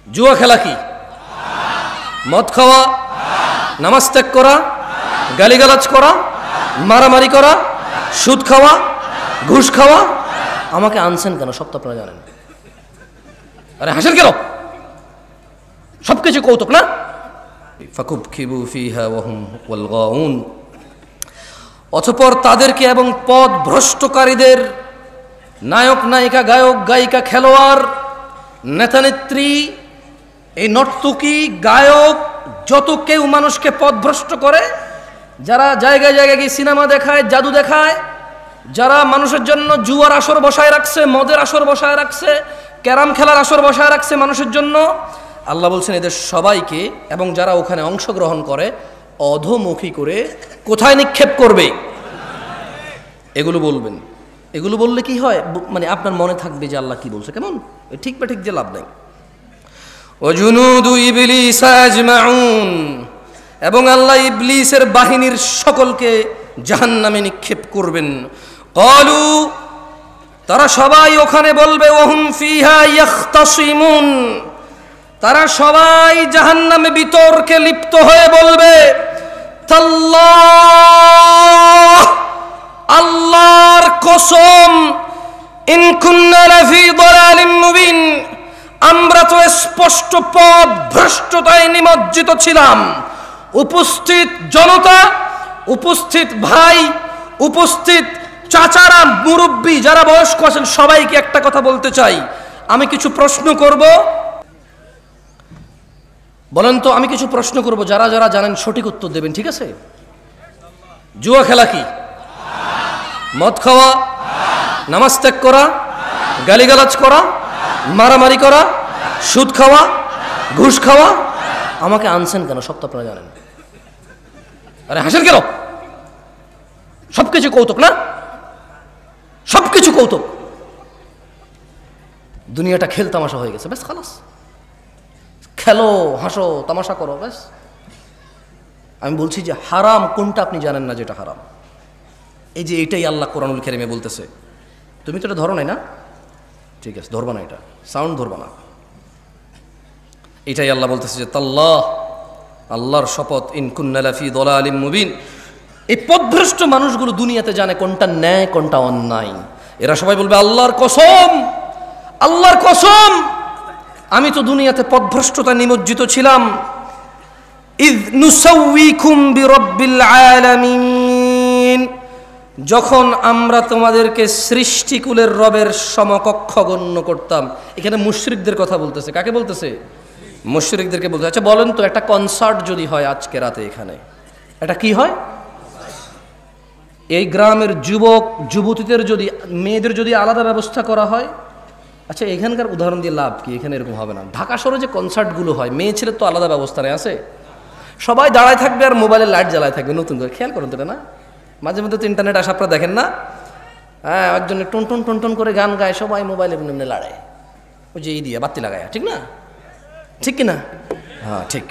জুয়া খেলা কি? মদ খাওয়া, নামাজ ত্যাগ করা, গালিগালাজ করা, মারামারি করা, সুদ খাওয়া, ঘুষ খাওয়া। আমাকে আনছেন কেন? সব তো আপনারা জানেন। আরে হাসেন কেন? সবকিছু কৌতুক না? ফাকুবকিবু ফিহা ওয়া হুম ওয়াল গাউন। অতঃপর তাদেরকে এবং পথ ভ্রষ্টকারীদের নায়ক নায়িকা, গায়ক গায়িকা, খেলোয়াড়, নেতানেত্রী, এই নর্তকী, গায়ক, যত কেউ মানুষকে পথভ্রষ্ট করে, যারা জায়গায় জায়গায় গিয়ে সিনেমা দেখায়, জাদু দেখায়, যারা মানুষের জন্য জুয়ার আসর বসায় রাখছে, মদের আসর বসায় রাখছে, ক্যারাম খেলার আসর বসায় রাখছে মানুষের জন্য, আল্লাহ বলছেন এদের সবাইকে এবং যারা ওখানে অংশগ্রহণ করে অধোমুখী করে কোথায় নিক্ষেপ করবে? এগুলো বলবেন। এগুলো বললে কি হয়? মানে আপনার মনে থাকবে যে আল্লাহ কি বলছে। কেমন ঠিক বা ঠিক যে লাভ নাই। ওয়াজুনুদু ইবলিস আজমাউন, এবং আল্লাহ ইবলিসের বাহিনীর সকলকে জাহান্নামে নিক্ষেপ করবেন। ক্বালু, তারা সবাই ওখানে বলবে, ওয়াহুম ফিহা ইয়াখতাসিমুন, তারা সবাই জাহান্নামে বিতর্কে লিপ্ত হয়ে বলবে, তাল্লাহ, আল্লাহর কসম, ইন কুন্না লাফি দালালিম মুবিন, আমরা তো স্পষ্ট পথ ভ্রষ্টতায় নিমজ্জিত ছিলাম। উপস্থিত জনতা, উপস্থিত ভাই, উপস্থিত চাচারা, মুরব্বী যারা বয়স্ক আছেন, সবাইকে একটা কথা বলতে চাই। আমি কিছু প্রশ্ন করব, বলেন তো, আমি কিছু প্রশ্ন করব, যারা যারা জানেন সঠিক উত্তর দেবেন, ঠিক আছে? জুয়া খেলা কি? মদ খাওয়া, নামাজ ত্যাগ করা, গালিগালাজ করা, মারামারি করা, সুদ খাওয়া, ঘুষ খাওয়া। আমাকে আনছেন কেন? সব তো আপনারা জানেন। আরে হাসেন কেন? সবকিছু কৌতুক না? সবকিছু কৌতুক। দুনিয়াটা খেল তামাশা হয়ে গেছে, ব্যাস খালাস। খেলো, হাসো, তামাশা করো, ব্যাস। আমি বলছি যে হারাম কোনটা আপনি জানেন না, যেটা হারাম। এই যে এটাই আল্লাহ কোরআনুল কারীমে বলতেছে। তুমি তো এটা ধরো নাই না? ঠিক আছে, ধরবা না, এটা সাউন্ড ধরবা না। এটাই আল্লাহ বলতেছে যে তাল্লাহ, আল্লাহর শপথ, ইন কুন্না লাফি দালালিম মুবিন, এই পথভ্রষ্ট মানুষগুলো দুনিয়াতে জানে কোনটা ন্যায় কোনটা অন্যায়। এরা সবাই বলবে আল্লাহর কসম, আল্লাহর কসম, আমি তো দুনিয়াতে পথভ্রষ্টতা নিমজ্জিত ছিলাম। ইয নুসাউইকুম বিরাব্বিল আলামিন, যখন আমরা তোমাদেরকে সৃষ্টিকুলের রবের সমকক্ষ গণ্য করতাম। এখানে মুশরিকদের কথা বলতেছে। কাকে বলতেছে? মুশরিকদেরকে বলতে। আচ্ছা বলেন তো, একটা কনসার্ট যদি হয় আজকে রাতে এখানে, এটা কি হয়? এই গ্রামের যুবক যুবতীদের যদি, মেয়েদের যদি আলাদা ব্যবস্থা করা হয়। আচ্ছা এখানকার উদাহরণ দিয়ে লাভ কি? এখানে এরকম হবে না। ঢাকা শহরে যে কনসার্টগুলো হয়, মেয়ে ছেলের তো আলাদা ব্যবস্থা নেই, আছে? সবাই দাঁড়ায় থাকবে আর মোবাইলে লাইট জ্বালায় থাকবে নতুন করে। খেয়াল করেন তো না? মাঝে মধ্যে তো ইন্টারনেট আসা আপনারা দেখেন না? হ্যাঁ, একজনে টুনটুন টুনটুন করে গান গায়, সবাই মোবাইলে এমনি লড়ায়, ওই যে এই দিয়ে বাতি লাগায়, ঠিক না? ঠিক কিনা? হ্যাঁ ঠিক।